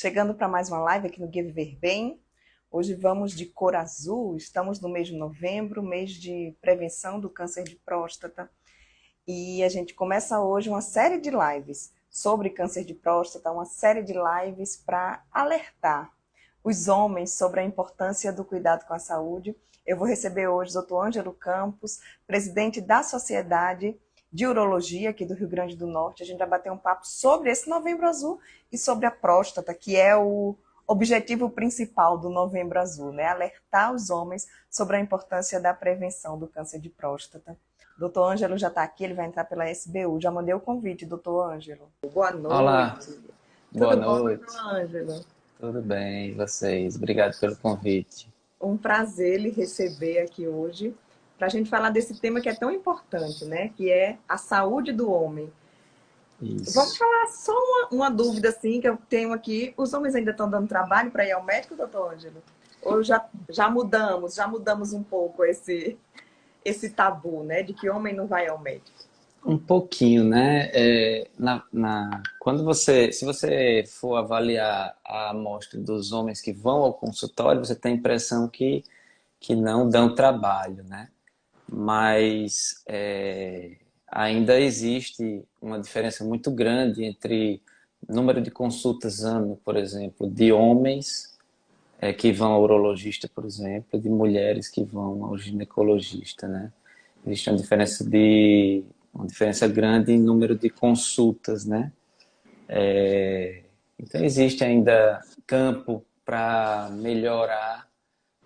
Chegando para mais uma live aqui no Guia Viver Bem. Hoje vamos de cor azul, estamos no mês de novembro, mês de prevenção do câncer de próstata. E a gente começa hoje uma série de lives sobre câncer de próstata, uma série de lives para alertar os homens sobre a importância do cuidado com a saúde. Eu vou receber hoje o Dr. Ângelo Campos, presidente da Sociedade de Urologia aqui do Rio Grande do Norte. A gente vai bater um papo sobre esse Novembro Azul e sobre a próstata, que é o objetivo principal do Novembro Azul, né? Alertar os homens sobre a importância da prevenção do câncer de próstata. Doutor Ângelo já está aqui, ele vai entrar pela SBU. Já mandei o convite, doutor Ângelo. Boa Olá, noite. boa Tudo bom, doutor noite. Ângelo? Tudo bem, e vocês? Obrigado pelo convite. Um prazer lhe receber aqui hoje para a gente falar desse tema que é tão importante, né? Que é a saúde do homem. Vamos Isso. falar só uma dúvida assim que eu tenho aqui. Os homens ainda estão dando trabalho para ir ao médico, doutor Ângelo? Ou já mudamos um pouco esse tabu, né? De que homem não vai ao médico. Um pouquinho, né? Se você for avaliar a amostra dos homens que vão ao consultório, você tem a impressão que não dão trabalho, né? Mas ainda existe uma diferença muito grande entre número de consultas ano, por exemplo, de homens que vão ao urologista, por exemplo, de mulheres que vão ao ginecologista, né? Existe uma diferença grande em número de consultas, né? Então existe ainda campo para melhorar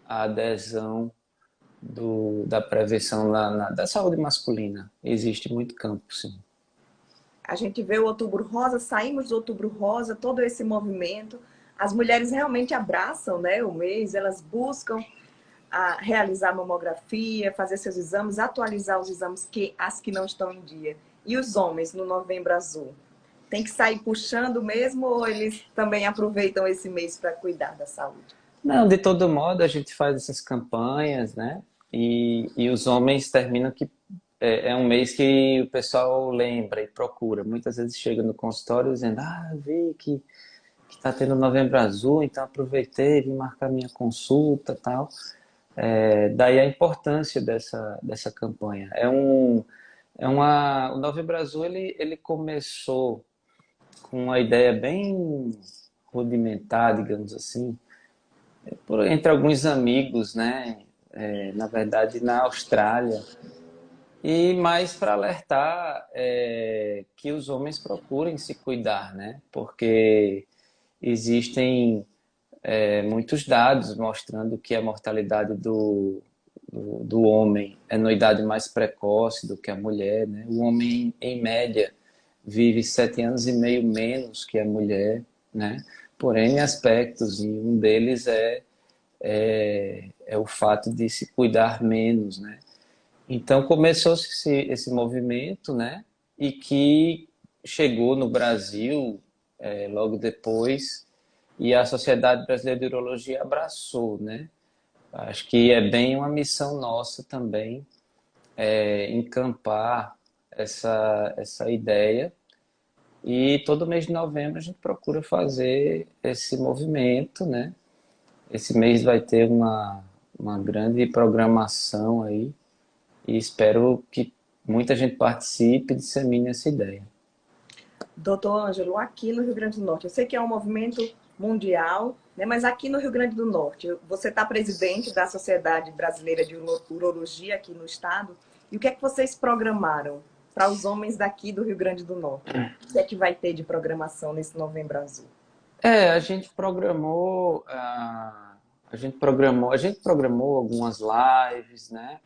a adesão da prevenção da saúde masculina. Existe muito campo, sim. A gente vê o Outubro Rosa, saímos do Outubro Rosa, todo esse movimento. As mulheres realmente abraçam, né, o mês, elas buscam realizar mamografia, fazer seus exames, atualizar os exames as que não estão em dia. E os homens no Novembro Azul? Tem que sair puxando mesmo ou eles também aproveitam esse mês para cuidar da saúde? Não, de todo modo, a gente faz essas campanhas, né? E os homens terminam que é um mês que o pessoal lembra e procura. Muitas vezes chega no consultório dizendo: vi que está tendo Novembro Azul, então aproveitei, vim marcar minha consulta, tal. Daí a importância dessa campanha. O Novembro Azul ele começou com uma ideia bem rudimentar, digamos assim, entre alguns amigos, né? Na verdade, na Austrália. E mais para alertar que os homens procurem se cuidar, né? Porque existem muitos dados mostrando que a mortalidade do homem é na idade mais precoce do que a mulher, né? O homem, em média, vive 7 anos e meio menos que a mulher, né? Por N aspectos, e um deles é o fato de se cuidar menos, né? Então começou-se esse movimento, né? E que chegou no Brasil logo depois, e a Sociedade Brasileira de Urologia abraçou, né? Acho que é bem uma missão nossa também encampar essa ideia. E todo mês de novembro a gente procura fazer esse movimento, né? Esse mês vai ter uma grande programação aí e espero que muita gente participe e dissemine essa ideia. Doutor Ângelo, aqui no Rio Grande do Norte, eu sei que é um movimento mundial, né, mas aqui no Rio Grande do Norte, você está presidente da Sociedade Brasileira de Urologia aqui no estado, e o que é que vocês programaram para os homens daqui do Rio Grande do Norte? O que é que vai ter de programação nesse Novembro Azul? A gente programou, a gente programou algumas lives, né?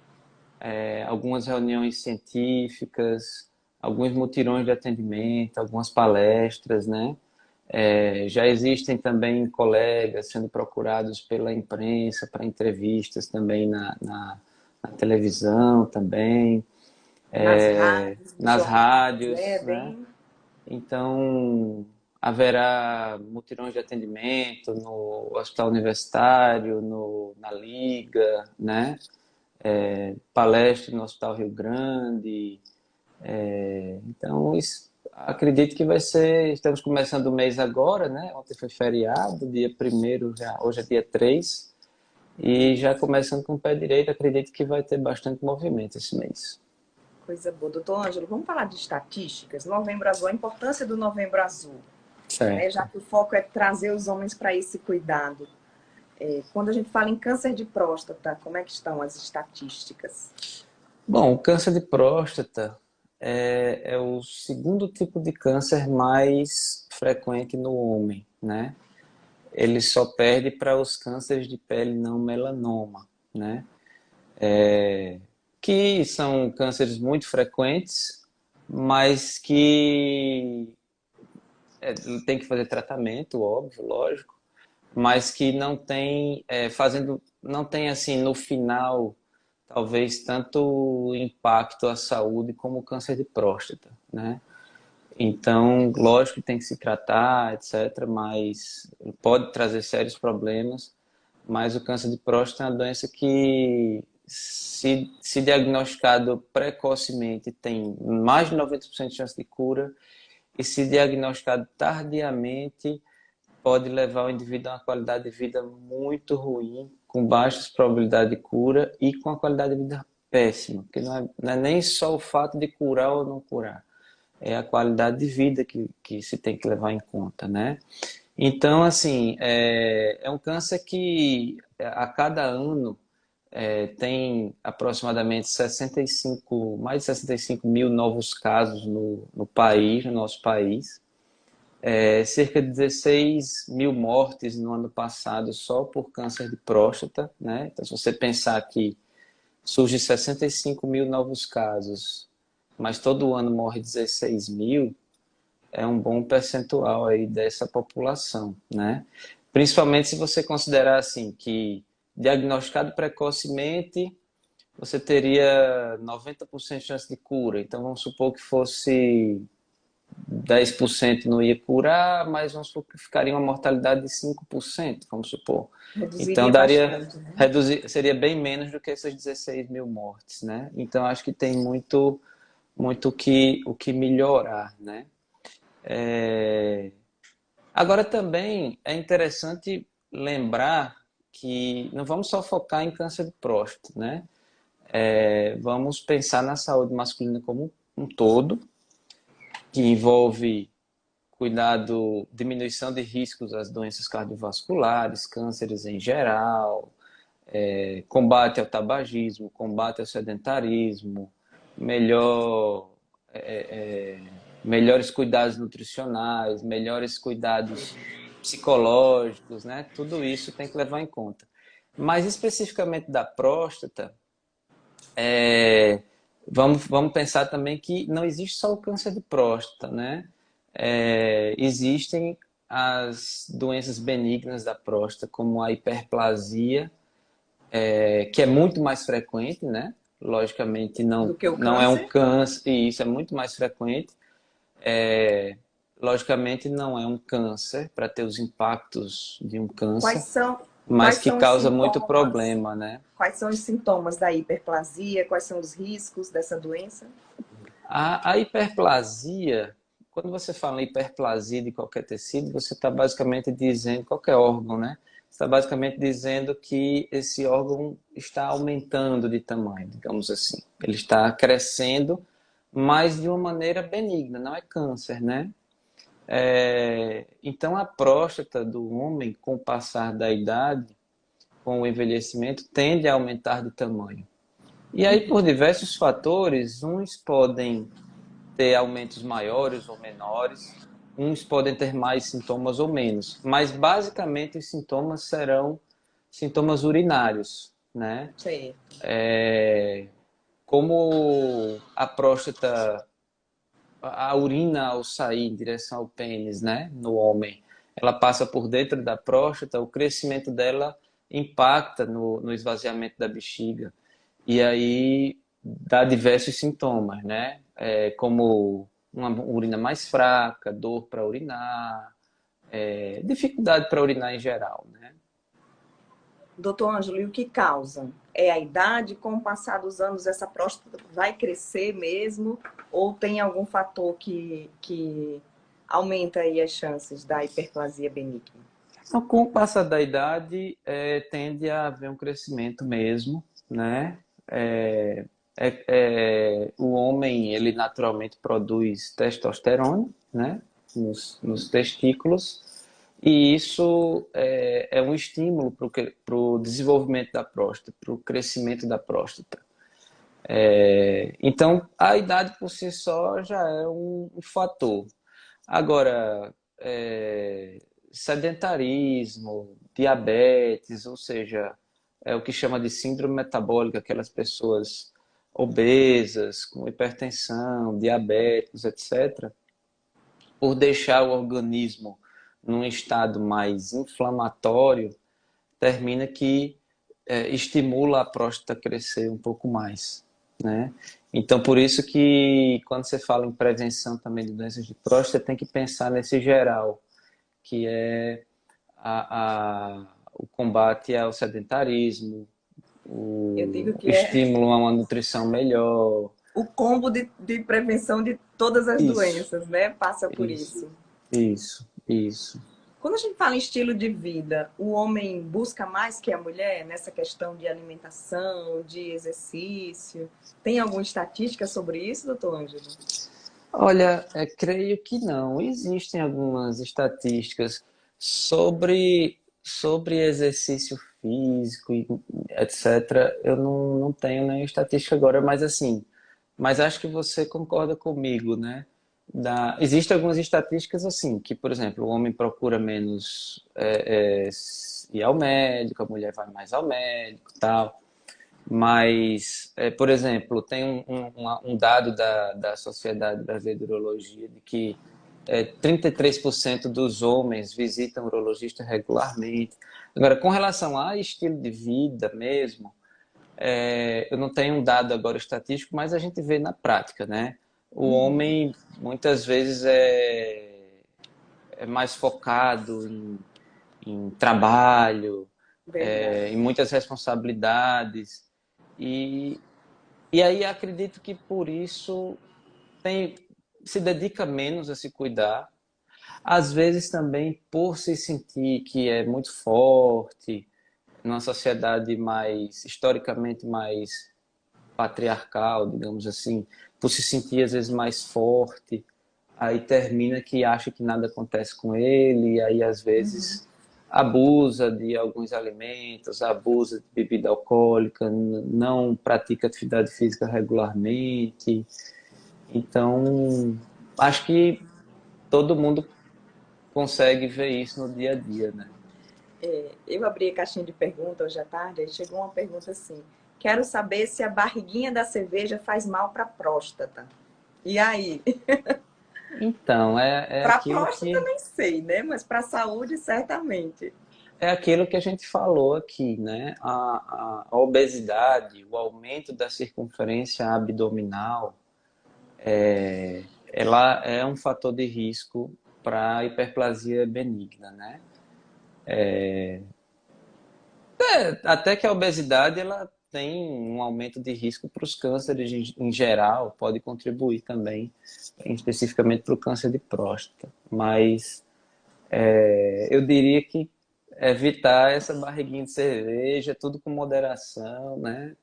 Algumas reuniões científicas, alguns mutirões de atendimento, algumas palestras, né? Já existem também colegas sendo procurados pela imprensa para entrevistas também na televisão também, Nas rádios, nos nas jornais, né? rádios, né? Bem, Então, haverá mutirões de atendimento no Hospital Universitário, na Liga, né? Palestra no Hospital Rio Grande. Então, Acredito que vai ser. Estamos começando o mês agora, né? Ontem foi feriado, dia primeiro, já, hoje é dia 3. E já começando com o pé direito, acredito que vai ter bastante movimento esse mês. Coisa boa. Doutor Ângelo, vamos falar de estatísticas? Novembro Azul, a importância do Novembro Azul, né? Já Certo. que o foco é trazer os homens para esse cuidado. Quando a gente fala em câncer de próstata, como é que estão as estatísticas? Bom, o câncer de próstata é o segundo tipo de câncer mais frequente no homem, né? Ele só perde para os cânceres de pele não melanoma, né? Que são cânceres muito frequentes, mas que tem que fazer tratamento, óbvio, lógico, mas que não tem não tem assim no final talvez tanto impacto à saúde como o câncer de próstata, né? Então, lógico que tem que se tratar, etc., mas pode trazer sérios problemas. Mas o câncer de próstata é uma doença que, se diagnosticado precocemente, tem mais de 90% de chance de cura, e se diagnosticado tardiamente, pode levar o indivíduo a uma qualidade de vida muito ruim, com baixas probabilidades de cura e com a qualidade de vida péssima, porque não é nem só o fato de curar ou não curar, é a qualidade de vida que se tem que levar em conta, né? Então, assim, é um câncer que a cada ano tem aproximadamente 65, mais de 65 mil novos casos no país, no nosso país. Cerca de 16 mil mortes no ano passado só por câncer de próstata, né? Então, se você pensar que surge 65 mil novos casos, mas todo ano morre 16 mil, é um bom percentual aí dessa população, né? Principalmente se você considerar assim que diagnosticado precocemente você teria 90% de chance de cura. Então vamos supor que fosse 10% não ia curar, mas vamos supor que ficaria uma mortalidade de 5%, vamos supor. Então Reduziria daria bastante, né? seria bem menos do que essas 16 mil mortes, né? Então acho que tem muito o que melhorar, né? É, Agora também é interessante lembrar que não vamos só focar em câncer de próstata, né? Vamos pensar na saúde masculina como um todo, que envolve cuidado, diminuição de riscos às doenças cardiovasculares, cânceres em geral, combate ao tabagismo, combate ao sedentarismo, melhor, é, é, melhores cuidados nutricionais, melhores cuidados psicológicos, né? Tudo isso tem que levar em conta. Mas especificamente da próstata, vamos pensar também que não existe só o câncer de próstata, né? Existem as doenças benignas da próstata, como a hiperplasia, que é muito mais frequente, né? Logicamente Do que o não é um câncer. câncer, e isso é muito mais frequente. Logicamente não é um câncer para ter os impactos de um Quais câncer, são, mas quais que são os causa muito sintomas? problema, né? Quais são os sintomas da hiperplasia? Quais são os riscos dessa doença? A hiperplasia, quando você fala em hiperplasia de qualquer tecido, você está basicamente dizendo, qualquer órgão, né? Você está basicamente dizendo que esse órgão está aumentando de tamanho, digamos assim. Ele está crescendo, mas de uma maneira benigna, não é câncer, né? Então, a próstata do homem, com o passar da idade, com o envelhecimento, tende a aumentar de tamanho. E aí, por diversos fatores, uns podem ter aumentos maiores ou menores, uns podem ter mais sintomas ou menos, mas basicamente os sintomas serão sintomas urinários, né? Certo. Como a próstata, a urina ao sair em direção ao pênis, né, no homem, ela passa por dentro da próstata, o crescimento dela impacta no esvaziamento da bexiga. E aí dá diversos sintomas, né? Como uma urina mais fraca, dor para urinar, dificuldade para urinar em geral, né? Doutor Ângelo, e o que causa? É a idade? Com o passar dos anos, essa próstata vai crescer mesmo? ou tem algum fator que aumenta aí as chances da hiperplasia benigna? Então, com o passar da idade, tende a haver um crescimento mesmo, né? É, o homem, ele naturalmente produz testosterona, né? Nos testículos, e isso é um estímulo para o desenvolvimento da próstata, para o crescimento da próstata. Então, a idade por si só já é um fator. Agora, sedentarismo, diabetes, ou seja, é o que chama de síndrome metabólica, aquelas pessoas obesas, com hipertensão, diabéticos, etc., por deixar o organismo num estado mais inflamatório, termina que estimula a próstata a crescer um pouco mais, né? Então, por isso que quando você fala em prevenção também de doenças de próstata, tem que pensar nesse geral, que é o combate ao sedentarismo, Eu o digo que é estímulo a uma nutrição melhor. o combo de prevenção de todas as Isso, doenças, né? Passa por isso, isso. isso. Quando a gente fala em estilo de vida, o homem busca mais que a mulher nessa questão de alimentação, de exercício? Tem alguma estatística sobre isso, doutor Ângelo? Olha, creio que não. Existem algumas estatísticas sobre exercício físico, e etc. Eu não tenho nenhuma estatística agora, mas assim, mas acho que você concorda comigo, né? Existem algumas estatísticas assim, que, por exemplo, o homem procura menos ir ao médico, a mulher vai mais ao médico, tal. Mas, por exemplo, tem um dado da Sociedade Brasileira de Urologia de que 33% dos homens visitam o urologista regularmente. Agora, com relação a estilo de vida mesmo, eu não tenho um dado agora estatístico, mas a gente vê na prática, né? O homem muitas vezes é mais focado em trabalho, Verdade. em muitas responsabilidades. E, e aí acredito que por isso se dedica menos a se cuidar. Às vezes também por se sentir que é muito forte, numa sociedade mais, historicamente mais patriarcal, digamos assim, por se sentir às vezes mais forte, aí termina que acha que nada acontece com ele, e aí às vezes abusa de alguns alimentos, abusa de bebida alcoólica, não pratica atividade física regularmente. Então, acho que todo mundo consegue ver isso no dia a dia, né? Eu abri a caixinha de perguntas hoje à tarde, aí chegou uma pergunta assim: quero saber se a barriguinha da cerveja faz mal para a próstata. E aí? Então, Para a próstata nem sei, né? Mas para a saúde, certamente. é aquilo que a gente falou aqui, né? A obesidade, o aumento da circunferência abdominal, ela é um fator de risco para a hiperplasia benigna, né? Até que a obesidade ela tem um aumento de risco para os cânceres em geral, pode contribuir também, especificamente para o câncer de próstata. Mas eu diria que evitar essa barriguinha de cerveja, tudo com moderação, né?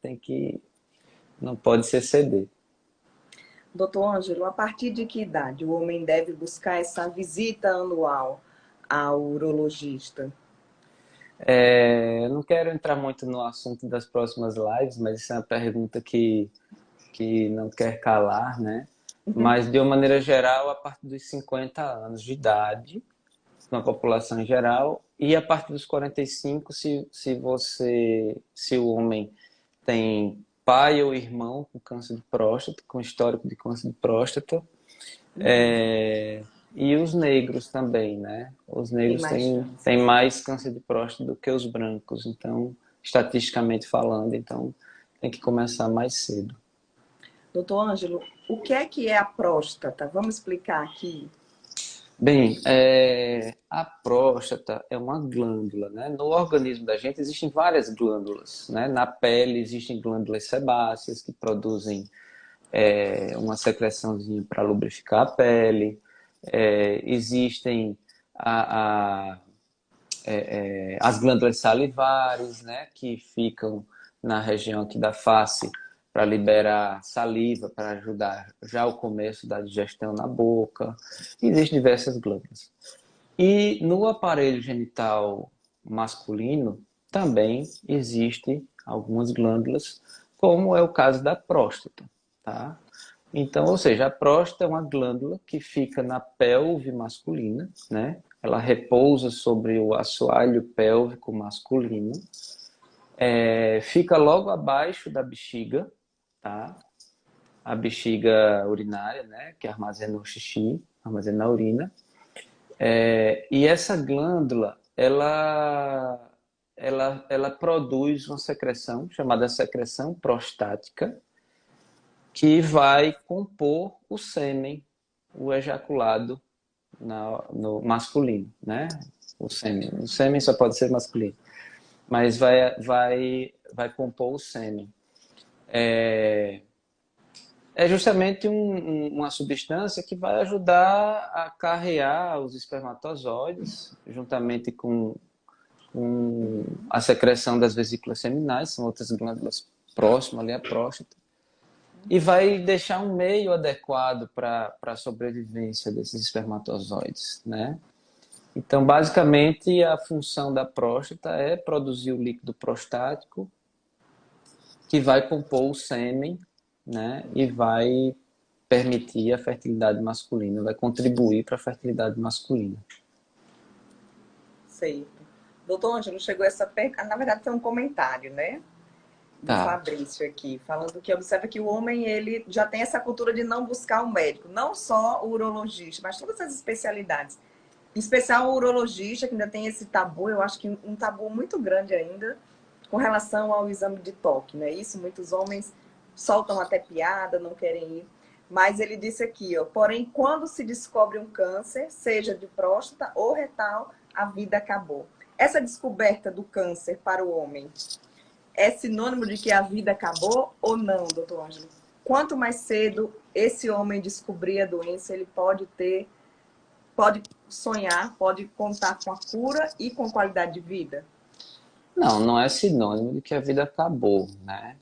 Não pode se exceder. Doutor Ângelo, a partir de que idade o homem deve buscar essa visita anual ao urologista? Eu não quero entrar muito no assunto das próximas lives, mas isso é uma pergunta que não quer calar, né? Mas, de uma maneira geral, a partir dos 50 anos de idade, na população em geral, e a partir dos 45, se o homem tem pai ou irmão com câncer de próstata, com histórico de câncer de próstata, e os negros também, né? Os Tem negros mais têm chances. mais câncer de próstata do que os brancos, então, estatisticamente falando, então tem que começar mais cedo. Doutor Ângelo, o que é a próstata? Vamos explicar aqui. Bem, a próstata é uma glândula, né? No organismo da gente existem várias glândulas, né? Na pele existem glândulas sebáceas que produzem uma secreçãozinha para lubrificar a pele. Existem a, a, as glândulas salivares, né, que ficam na região aqui da face para liberar saliva, para ajudar já o começo da digestão na boca. Existem diversas glândulas. E no aparelho genital masculino também existem algumas glândulas, como é o caso da próstata, tá? Então, ou seja, a próstata é uma glândula que fica na pelve masculina, né? Ela repousa sobre o assoalho pélvico masculino, fica logo abaixo da bexiga, tá? A bexiga urinária, né? Que armazena o xixi, armazena a urina. E essa glândula, ela produz uma secreção chamada secreção prostática, que vai compor o sêmen, o ejaculado no masculino, né? O sêmen só pode ser masculino, mas vai compor o sêmen. É justamente uma substância que vai ajudar a carrear os espermatozoides, juntamente com a secreção das vesículas seminais, são outras glândulas próximas ali à próstata, e vai deixar um meio adequado para a sobrevivência desses espermatozoides, né? Então, basicamente, a função da próstata é produzir o líquido prostático que vai compor o sêmen, né? E vai permitir a fertilidade masculina, vai contribuir para a fertilidade masculina. Certo. Doutor Ângelo, chegou essa pergunta. Na verdade, foi um comentário, né? Do Tá. Fabrício aqui, falando que observa que o homem ele já tem essa cultura de não buscar o médico, não só o urologista, mas todas as especialidades. Em especial o urologista, que ainda tem esse tabu, eu acho que um tabu muito grande ainda, com relação ao exame de toque, não é isso? Muitos homens soltam até piada, não querem ir. Mas ele disse aqui, ó, porém, quando se descobre um câncer, seja de próstata ou retal, a vida acabou. Essa descoberta do câncer para o homem é sinônimo de que a vida acabou ou não, doutor Ângelo? Quanto mais cedo esse homem descobrir a doença, ele pode sonhar, pode contar com a cura e com qualidade de vida? Não, não é sinônimo de que a vida acabou, né?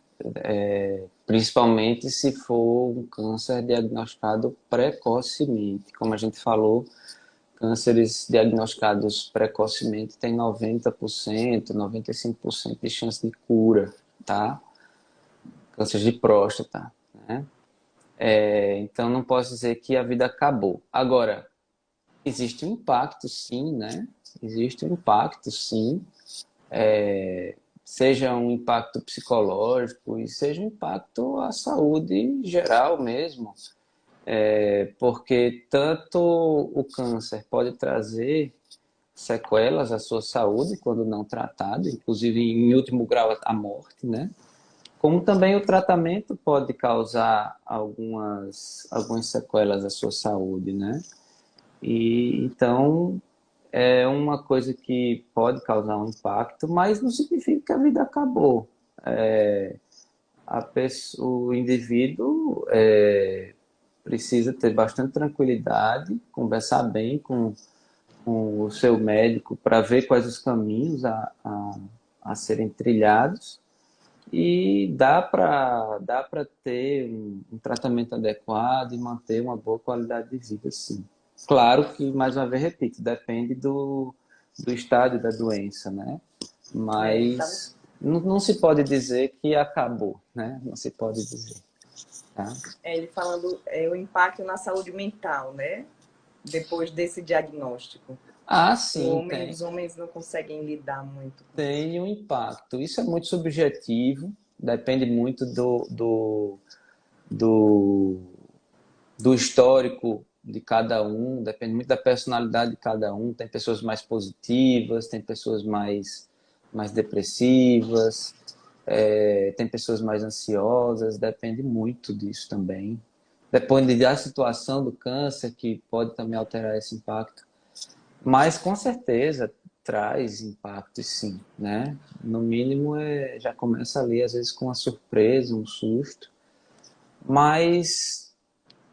Principalmente se for um câncer diagnosticado precocemente. Como a gente falou, cânceres diagnosticados precocemente têm 90%, 95% de chance de cura, tá? Câncer de próstata, né? Então não posso dizer que a vida acabou. Agora, existe um impacto sim, né? Existe um impacto sim, seja um impacto psicológico e seja um impacto à saúde geral mesmo. Porque tanto o câncer pode trazer sequelas à sua saúde quando não tratado, inclusive em último grau a morte, né? Como também o tratamento pode causar algumas sequelas à sua saúde, né? E então é uma coisa que pode causar um impacto, mas não significa que a vida acabou. O indivíduo precisa ter bastante tranquilidade, conversar bem com o seu médico para ver quais os caminhos a serem trilhados e dá para ter um tratamento adequado e manter uma boa qualidade de vida, sim. Claro que, mais uma vez, repito, depende do estádio da doença, né? Tá. Mas não se pode dizer que acabou, né? Não se pode dizer, tá? Ele falando o impacto na saúde mental, né? Depois desse diagnóstico. Ah, sim, Os homens não conseguem lidar muito com isso. tem um impacto. Isso é muito subjetivo, depende muito do, do histórico de cada um, depende muito da personalidade de cada um. Tem pessoas mais positivas, tem pessoas mais depressivas, tem pessoas mais ansiosas, depende muito disso também. Depende da situação do câncer, que pode também alterar esse impacto. Mas com certeza traz impacto, sim, né? No mínimo já começa ali às vezes com uma surpresa, um susto, Mas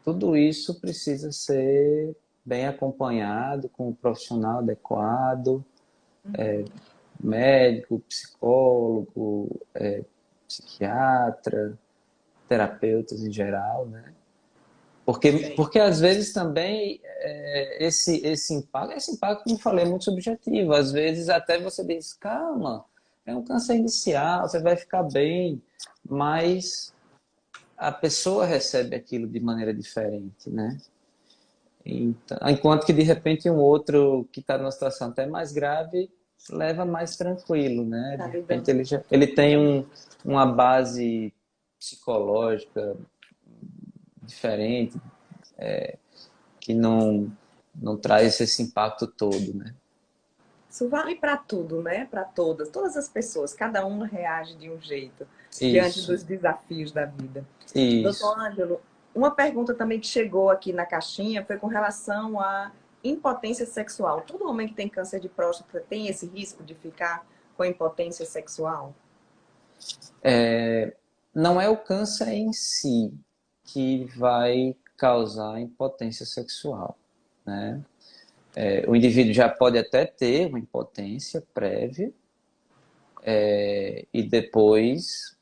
tudo isso precisa ser bem acompanhado com um profissional adequado, médico, psicólogo, psiquiatra, terapeutas em geral, né? Sei. Porque às vezes também esse impacto, como eu falei, é muito subjetivo. Às vezes até você diz, calma, é um câncer inicial, você vai ficar bem, mas a pessoa recebe aquilo de maneira diferente, né? Então, enquanto que de repente um outro que está numa situação até mais grave leva mais tranquilo, né? Tá De repente lidando. ele tem uma base psicológica diferente, que não traz esse impacto todo, né? Isso vale para tudo, né? Para todas as pessoas. Cada uma reage de um jeito diante Isso, dos desafios da vida. isso. Doutor Ângelo, uma pergunta também que chegou aqui na caixinha foi com relação à impotência sexual. Todo homem que tem câncer de próstata tem esse risco de ficar com impotência sexual? Não é o câncer em si que vai causar impotência sexual, né? O indivíduo já pode até ter uma impotência prévia, e depois,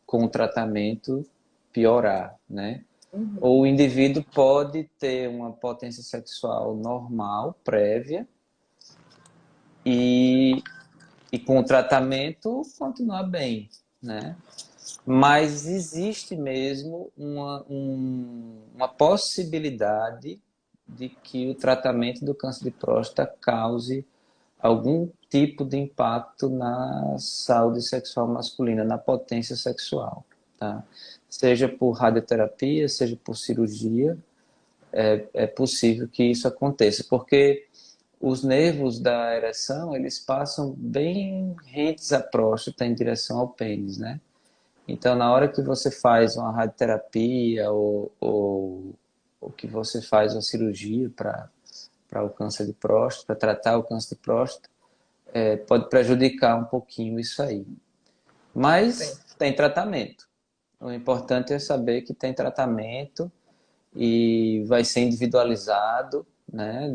com o tratamento, piorar, né? Uhum. Ou o indivíduo pode ter uma potência sexual normal, prévia, e, e com o tratamento continuar bem, né? Mas existe mesmo uma possibilidade de que o tratamento do câncer de próstata cause algum tipo de impacto na saúde sexual masculina, na potência sexual, tá? Seja por radioterapia, seja por cirurgia, é possível que isso aconteça, porque os nervos da ereção, eles passam bem rentes à próstata em direção ao pênis, né? Então, na hora que você faz uma radioterapia ou que você faz uma cirurgia para o câncer de próstata, para tratar o câncer de próstata, pode prejudicar um pouquinho isso aí. Sim. Mas tem tratamento. O importante é saber que tem tratamento e vai ser individualizado, né?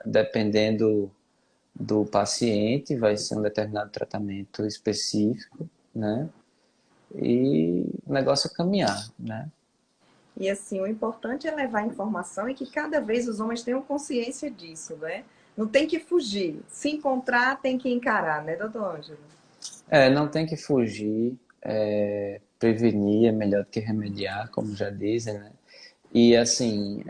Dependendo do paciente, vai ser um determinado tratamento específico, né? E o negócio é caminhar, né? E assim, o importante é levar informação e que cada vez os homens tenham consciência disso, né? Não tem que fugir. Se encontrar, tem que encarar, né, doutor Ângelo? Não tem que fugir, prevenir é melhor do que remediar, como já dizem, né? E assim,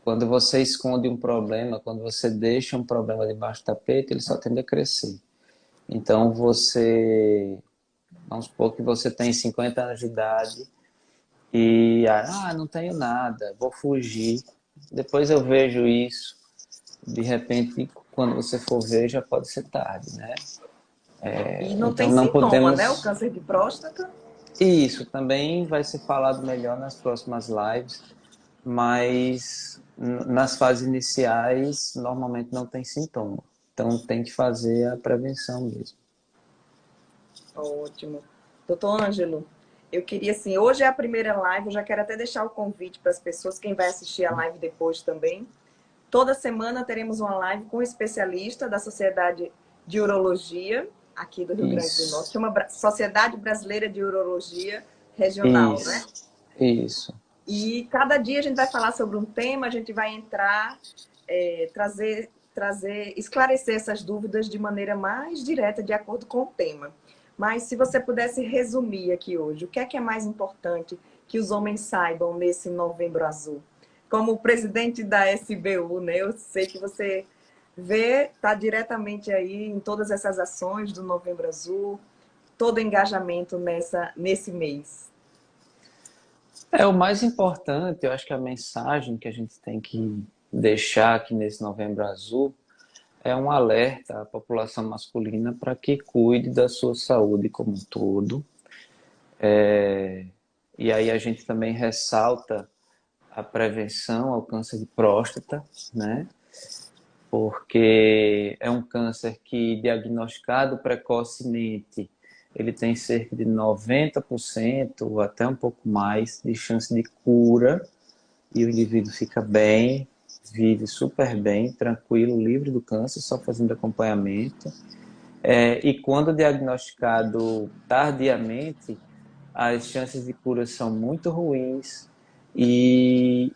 quando você esconde um problema, quando você deixa um problema debaixo do tapete, ele só tende a crescer. Então vamos supor que você tem 50 anos de idade e, não tenho nada, vou fugir. Depois eu vejo isso, de repente, quando você for ver, já pode ser tarde, né? E não tem Então não sintoma, né? O podemos. câncer de próstata. E isso também vai ser falado melhor nas próximas lives, mas nas fases iniciais normalmente não tem sintoma. Então tem que fazer a prevenção mesmo. Ótimo. Doutor Ângelo, eu queria assim, hoje é a primeira live, eu já quero até deixar o convite para as pessoas, quem vai assistir a live depois também. Toda semana teremos uma live com um especialista da Sociedade de Urologia, aqui do Rio Grande do Norte, Isso, chama Sociedade Brasileira de Urologia Regional, né? isso, isso. E cada dia a gente vai falar sobre um tema, a gente vai entrar, esclarecer essas dúvidas de maneira mais direta, de acordo com o tema. Mas se você pudesse resumir aqui hoje, o que é mais importante que os homens saibam nesse Novembro Azul? Como presidente da SBU, né? Eu sei que você está diretamente aí em todas essas ações do Novembro Azul, todo o engajamento nesse mês. O mais importante, eu acho que a mensagem que a gente tem que deixar aqui nesse Novembro Azul é um alerta à população masculina para que cuide da sua saúde como um todo. E aí a gente também ressalta a prevenção ao câncer de próstata, né? Porque é um câncer que, diagnosticado precocemente, ele tem cerca de 90% ou até um pouco mais de chance de cura e o indivíduo fica bem, vive super bem, tranquilo, livre do câncer, só fazendo acompanhamento. E quando diagnosticado tardiamente, as chances de cura são muito ruins e,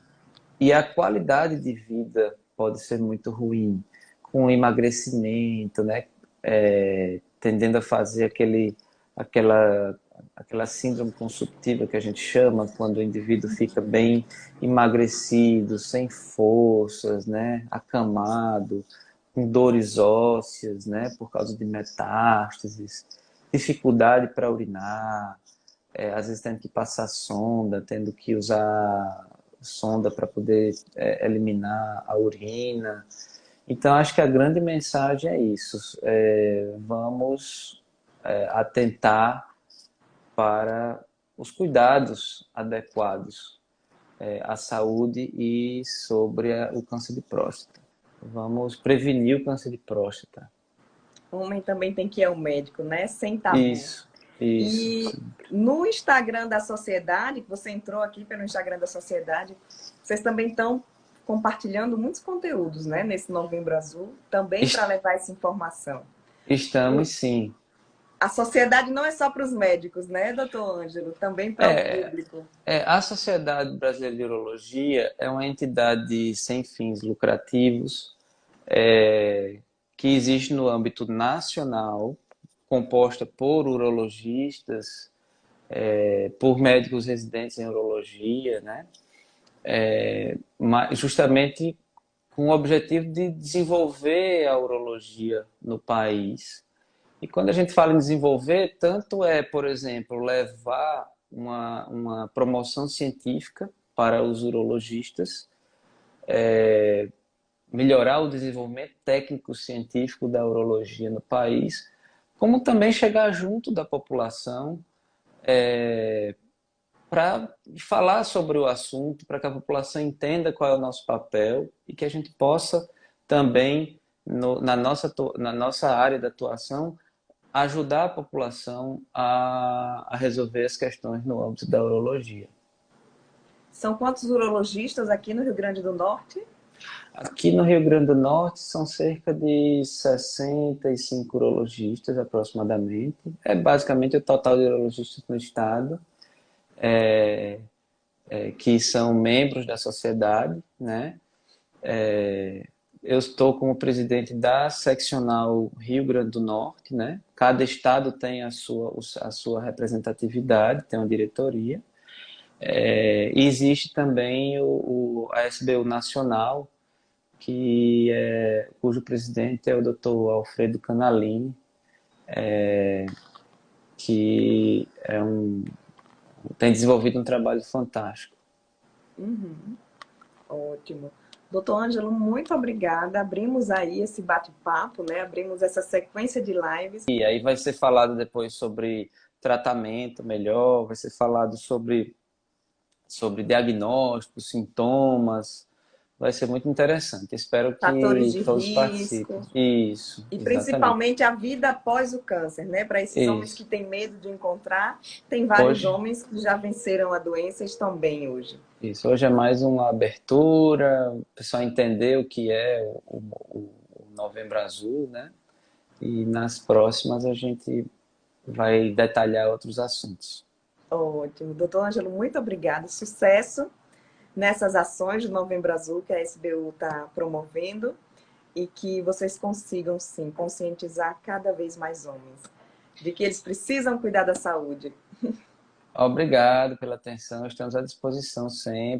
e a qualidade de vida pode ser muito ruim, com emagrecimento, né? Tendendo a fazer aquela, aquela síndrome consumptiva que a gente chama, quando o indivíduo fica bem emagrecido, sem forças, né? Acamado, com dores ósseas, né? Por causa de metástases, dificuldade para urinar, às vezes tendo que passar sonda, tendo que usar sonda para poder eliminar a urina. Então, acho que a grande mensagem é isso. Vamos atentar para os cuidados adequados à saúde e sobre o câncer de próstata. Vamos prevenir o câncer de próstata. O homem também tem que ir ao médico, né? Sem tabu. Isso, isso. E Sim. no Instagram da Sociedade, que você entrou aqui pelo Instagram da Sociedade, vocês também estão compartilhando muitos conteúdos, né? Nesse Novembro Azul, também para levar essa informação. Estamos, sim. A sociedade não é só para os médicos, né, doutor Ângelo? Também para o público. A Sociedade Brasileira de Urologia é uma entidade sem fins lucrativos, que existe no âmbito nacional, composta por urologistas, por médicos residentes em urologia, né? Justamente com o objetivo de desenvolver a urologia no país. E quando a gente fala em desenvolver, tanto por exemplo, levar uma promoção científica para os urologistas, melhorar o desenvolvimento técnico-científico da urologia no país, como também chegar junto da população para falar sobre o assunto, para que a população entenda qual é o nosso papel e que a gente possa também, na nossa área de atuação, ajudar a população a resolver as questões no âmbito da urologia. São quantos urologistas aqui no Rio Grande do Norte? Aqui no Rio Grande do Norte são cerca de 65 urologistas aproximadamente. É basicamente o total de urologistas no estado, que são membros da sociedade, né? Eu estou como presidente da seccional Rio Grande do Norte, né? Cada estado tem a sua representatividade, tem uma diretoria. E existe também a SBU Nacional, cujo presidente é o Dr. Alfredo Canalini, que tem desenvolvido um trabalho fantástico. Uhum. Ótimo. Doutor Ângelo, muito obrigada. Abrimos aí esse bate-papo, né? Abrimos essa sequência de lives. E aí vai ser falado depois sobre tratamento melhor, vai ser falado sobre diagnósticos, sintomas. Vai ser muito interessante. Espero Fatores que de todos risco. participem. Isso, E exatamente. principalmente a vida após o câncer, né? Para esses homens que Isso. têm medo de encontrar, tem vários Hoje, homens que já venceram a doença e estão bem hoje. hoje é mais uma abertura, o pessoal entender o que é o Novembro Azul, né? E nas próximas a gente vai detalhar outros assuntos. Ótimo. Doutor Ângelo, muito obrigada. Sucesso nessas ações do Novembro Azul que a SBU está promovendo e que vocês consigam, sim, conscientizar cada vez mais homens de que eles precisam cuidar da saúde. Obrigado pela atenção, estamos à disposição sempre.